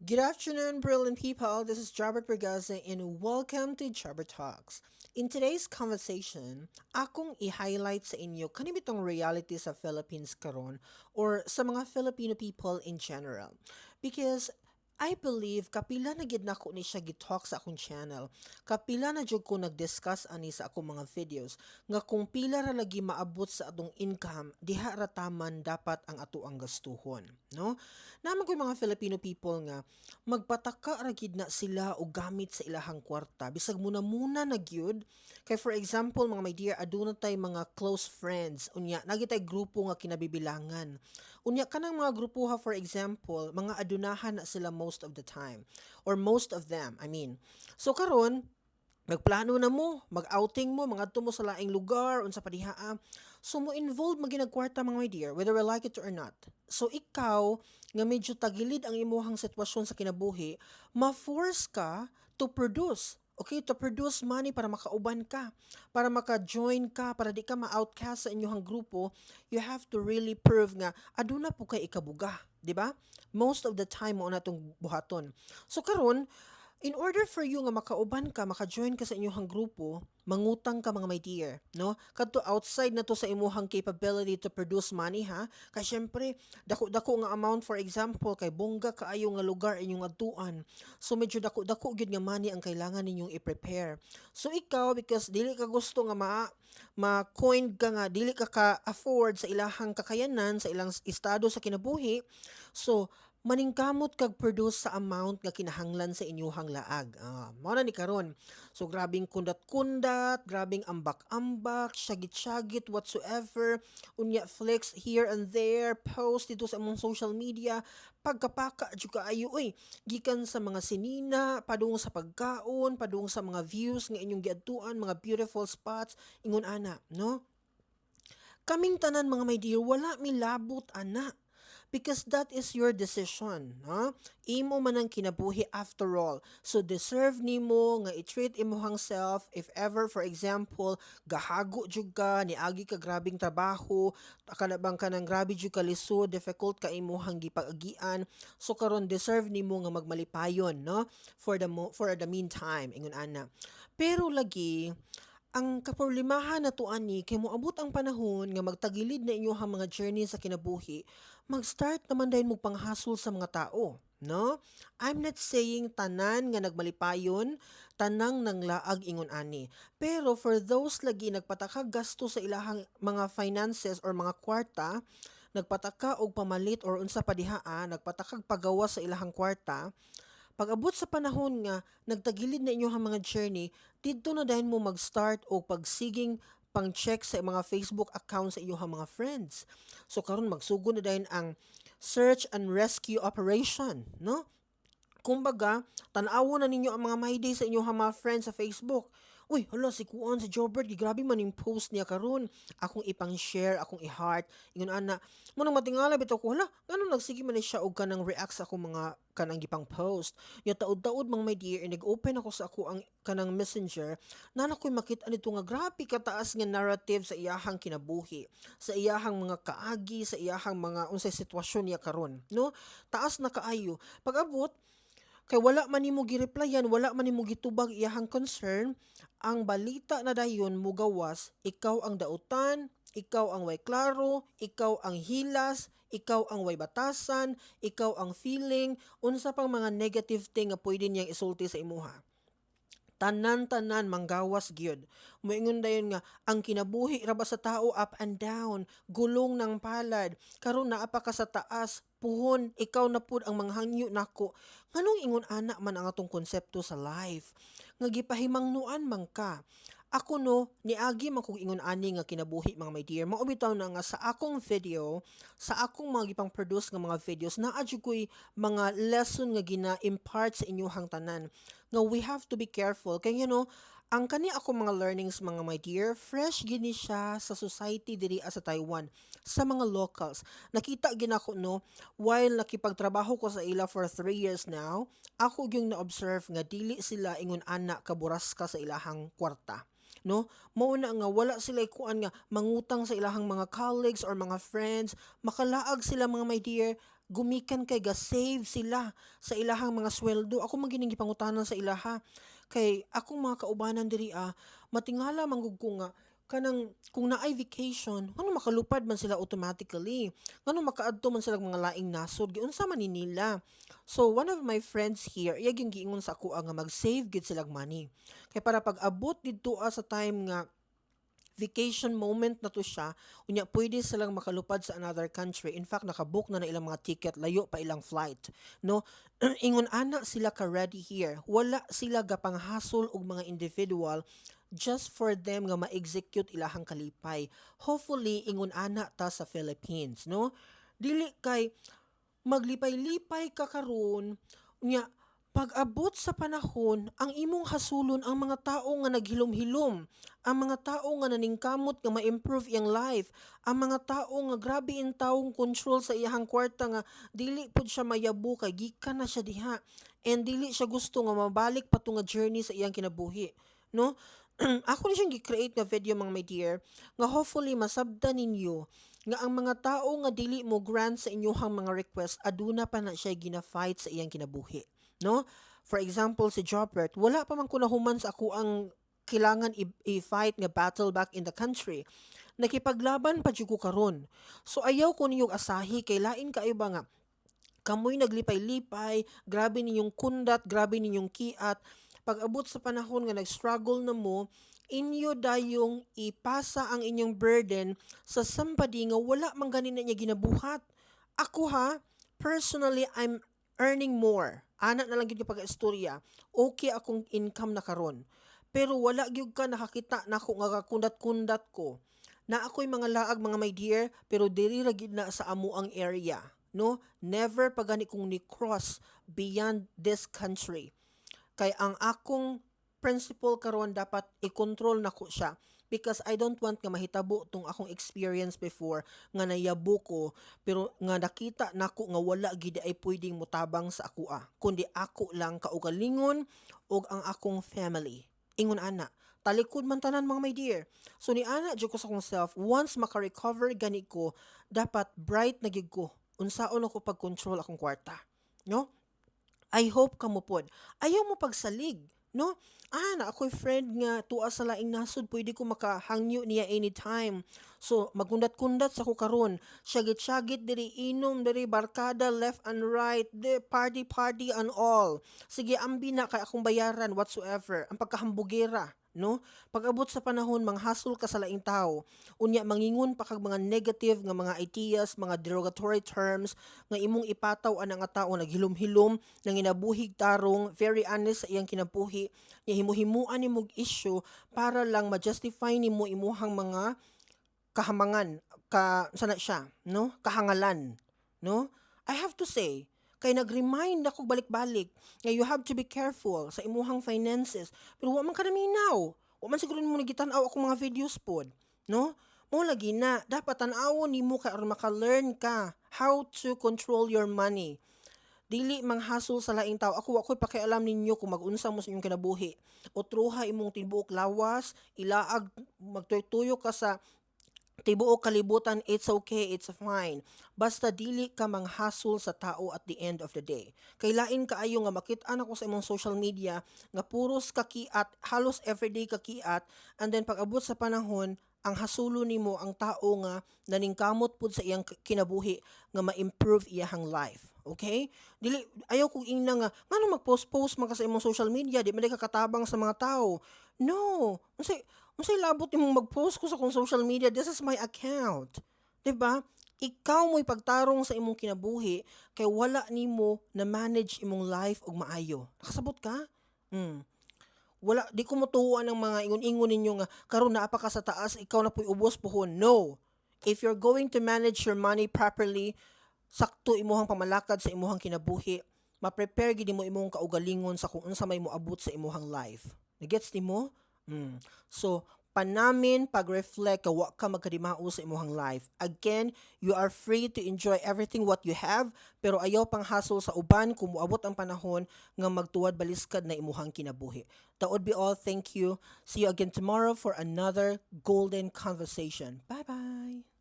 Good afternoon, brilliant people. This is Jobert Bergaza and welcome to Jobber Talks. In today's conversation, akong i-highlight sa inyo kanibitong reality sa Philippines karon or sa mga Filipino people in general. Because I believe kapila na gid nako ni siya gitalk sa akong channel. Kapila na jud ko nag-discuss ani sa akong mga videos nga kung pila ra lagi maabot sa atong income, diha ra taman dapat ang ato ang gastuhon, no? Naman ko mga Filipino people nga magpataka ra gid na sila og gamit sa ilahang kwarta bisag muna na gyud. Kay for example mga my dear, aduna tay mga close friends unya nagitay grupo nga kinabibilangan. Unya kanang mga grupo ha, for example, mga adunahan na sila most of the time or most of them, I mean. So karon magplano na mo, mag-outing mo, mga mo sa laing lugar, unsa pa diha. So mo involve maginagkwarta mga my dear, whether we like it or not. So ikaw nga medyo tagilid ang imuhang sitwasyon sa kinabuhi, ma-force ka to produce. Okay, to produce money para makauban ka, para maka-join ka, para di ka ma-outcast sa inyong grupo, you have to really prove nga aduna po kay ikabuga, di ba? Most of the time mo na itong buhaton. So karon, in order for you nga makauban ka, maka-join ka sa inyong grupo, mangutang ka mga my dear, no? Kadto outside na to sa imuhang capability to produce money ha. Kay syempre, dako-dako nga amount, for example, kay bongga kaayo nga lugar inyong adtuan. So medyo dako-dako gyud nga money ang kailangan ninyong i-prepare. So ikaw, because dili ka gusto nga ma-coin ka nga, dili ka ka-afford sa ilahang kakayanan, sa ilang estado sa kinabuhi, so maningkamot kag produce sa amount nga kinahanglan sa inyuhang laag. Mao na ni karon. So grabing kundat-kundat, grabing ambak-ambak, syagit-syagit whatsoever, unya flex here and there, post dito sa among social media, pagkapaka jud kaayo oy, gikan sa mga sinina, padung sa pagkaon, padung sa mga views nga inyong giadtuan, mga beautiful spots, ingon ana, no? Kaming tanan mga my dear, wala mi labot ana. Because that is your decision, no? Imo man ang kinabuhi after all. So deserve nimo nga i-treat imong self if ever for example gahago jud ka, niagi ka grabing trabaho, kanabang ka nang grabe jud ka lisod, difficult ka imong gipag-agian. So karon deserve nimo nga magmalipayon, no? For the meantime, ingon ana. Pero lagi ang kaproblemahan na to ani kay moabot ang panahon nga magtagilid na inyong mga journey sa kinabuhi, mag-start naman dahil mo panghasol sa mga tao, no? I'm not saying tanan nga nagmalipayon, tanang nang laag ingon ani. Pero for those lagi nagpataka gasto sa ilahang mga finances or mga kwarta, nagpataka og pamalit or unsa pa dihaa, nagpatakag pagawa sa ilahang kwarta, pag-abot sa panahon nga nagtagilid na inyong mga journey, didto na dahil mo mag-start o pagsiging pang-check sa mga Facebook account sa inyong mga friends. So karon magsugod na dahil ang search and rescue operation, no? Kumbaga, tan-awon na ninyo ang mga my day sa inyong mga friends sa Facebook. Uy, hala, si Kuan, si Jobert, grabe man yung post niya karon. Akong ipang-share, akong i-heart. Ingon ana, mo nang matingala bitaw ko, hala, ganun nagsige man ni siya og kanang react sa akong mga kanang gipang post. Ya taud-taud mang my dear, nag-open ako sa ako ang kanang messenger, nana ko'y makita nito nga grabe kataas nga narrative sa iyahang kinabuhi, sa iyahang mga kaagi, sa iyahang mga unsay sitwasyon niya karon, no? Taas na kaayo. Pag-abot, kay wala man nimo gi-replyan, wala man nimo gitubag iyahang concern, ang balita na dayon mugawas, ikaw ang dautan, ikaw ang way klaro, ikaw ang hilas, ikaw ang way batasan, ikaw ang feeling, unsa pang mga negative thing nga pwede niyang isulti sa imuha. Tanan-tanan manggawas gyud. Moingon dayon nga ang kinabuhi ra ba sa tao up and down, gulong ng palad. Karon naa pa ka sa taas, puhon, ikaw na pud ang manghangyo nako. Nganong ingon ana man ang atong konsepto sa life? Nga gipahimangnuan man ka. Ako no, niagi man kog ingon ani nga kinabuhi mga my dear. Mao bitaw na nga sa akong video, sa akong mga gipang produce nga mga videos, naa jud ko'y mga lesson nga gina-impart sa inyong tanan. Nga we have to be careful. Kaya ang kani ako mga learnings mga my dear, fresh gini siya sa society diri sa Taiwan, sa mga locals. Nakita gina ko no, while nakipagtrabaho ko sa ila for 3 years now, ako yung na-observe nga dili sila ingon ana kaburas ka sa ilahang kwarta, no? Mauna nga wala sila kuan nga mangutang sa ilahang mga colleagues or mga friends, makalaag sila mga my dear, gumikan kay ga-save sila sa ilahang mga sweldo. Ako man gining gipangutanan sa ilaha kay akong mga kaubanan diri matingala manggug ko nga kanang kung naay vacation ngano makalupad man sila automatically, ngano makaadto man sila mga laing nasod giunsa man ni nila. So one of my friends here iya gyud giingon sa ako nga mag-save gid silang money kay para pag abot didto sa time nga vacation moment na to siya, unya pwede silang makalupad sa another country. In fact, nakabook na ilang mga ticket, layo pa ilang flight. No? Ingon ana sila ka ready here. Wala sila gapanghasol og mga individual just for them nga ma-execute ilahang kalipay. Hopefully, ingon ana ta sa Philippines. No? Dili kay maglipay-lipay ka karon unya pag-abot sa panahon, ang imong hasulon ang mga tao nga naghilom-hilom, ang mga tao nga naningkamot nga ma-improve iyang life, ang mga tao nga grabe in taong control sa iyang kwarta nga dili pud siya mayabu kay gikan na siya diha and dili siya gusto nga mabalik pa nga journey sa iyang kinabuhi, no? Ako ni siyang gi-create nga video mga my dear nga hopefully masabdan ninyo nga ang mga tao nga dili mo grant sa inyohang mga request aduna pa na siya gina-fight sa iyang kinabuhi. No? For example, si Jobert, wala pa man ko nahuman sa ako ang kailangan i-fight nga battle back in the country. Nakipaglaban pa jud ko karon. So ayaw ko ninyong asahi kay lain kaayo ba nga kamoy naglipay-lipay, grabe ninyong kundat, grabe ninyong kiat. Pag abot sa panahon nga nag-struggle na mo, inyo dayong ipasa ang inyong burden sa somebody nga wala man ganin na niya ginabuhat. Ako personally, I'm earning more. Ana na lang gyud yung pag-istorya. Okay akong income na karon. Pero wala gyud ka nakakita nako nga kundat-kundat ko. Na ako'y mga laag mga my dear, pero diri ra gyud na sa amo ang area, no? Never pagani kong ni cross beyond this country. Kay ang akong principle karon dapat i-control nako siya because I don't want nga mahitabo tong akong experience before nga nayabo ko pero nga nakita nako nga wala gid ay pwedeng mutabang sa ako kundi ako lang kaugalingon og ang akong family. Ingon ana, talikod man tanan mga my dear. So ni ana jud ko sa akong self, once maka-recover gani ko, dapat bright na gid ko. Unsaon ako pag-control akong kwarta, no? I hope kamo pod. Ayaw mo pagsalig, no? Na ako'y friend nga tuwa sa laing nasod, pwede ko makahangyo niya anytime. So, magundat-kundat sa ko karon. Syagit-syagit diri inom, diri barkada left and right, the party and all. Sige, ambi na kay akong bayaran whatsoever. Ang pagkahambugera, no? Pag-abot sa panahon, manghasol ka sa laing tao. Unya, mangingon pa kag mga negative nga mga ideas, mga derogatory terms, nga imong ipataw ang nga tao naghilom-hilom, nang inabuhig tarong, very honest sa iyang kinabuhi, nga himuhimuan nimog issue para lang ma-justify nimo imuhang mga kahamangan, sana siya, no? Kahangalan, no? I have to say, kay nag-remind ako balik-balik nga you have to be careful sa imuhang finances. Pero wa man ka naminaw. Wa man siguro mo nagitanaw ako mga videos pod, no? Mo lagi na dapat tan-awon nimo kay aron maka-learn ka how to control your money. Dili manghasol sa laing tao. Ako'y pakialam ninyo kung mag-unsa mo sa inyong kinabuhi. O truha imong tibuok lawas, ilaag magtuyo ka sa tibuok kalibutan, it's okay, it's fine. Basta dili ka manghasol sa tao at the end of the day. Kailain kaayo nga makit-an ako sa imong social media nga puros kakiat, halos everyday kakiat, and then pag abot sa panahon, ang hasulo nimo ang tao nga naningkamot pud sa iyang kinabuhi nga ma-improve iyang life. Okay? Dili ayaw kong ingna nga ngano mag-post man ka sa imong social media, di man ka katabang sa mga tao. No. Unsay labot imong mag-post ko sa kong social media? This is my account. 'Di ba? Ikaw mo'y pagtarong sa imong kinabuhi kay wala nimo na manage imong life og maayo. Nakasabot ka? Wala, di ko motuhuan ng mga ingon-ingon ninyo nga karon naa pa ka sa taas, ikaw na puy ubos pohon. No. If you're going to manage your money properly, sakto imuhang pamalakad sa imuhang kinabuhi, ma-prepare gid mo imong kaugalingon sa kung unsa may moabot sa imuhang life. Nagets nimo? So, panamin pag-reflect wa ka magkadimao sa imuhang life. Again, you are free to enjoy everything what you have, pero ayaw pang hasol sa uban kung moabot ang panahon nga magtuwad baliskad na imuhang kinabuhi. That would be all. Thank you. See you again tomorrow for another golden conversation. Bye-bye.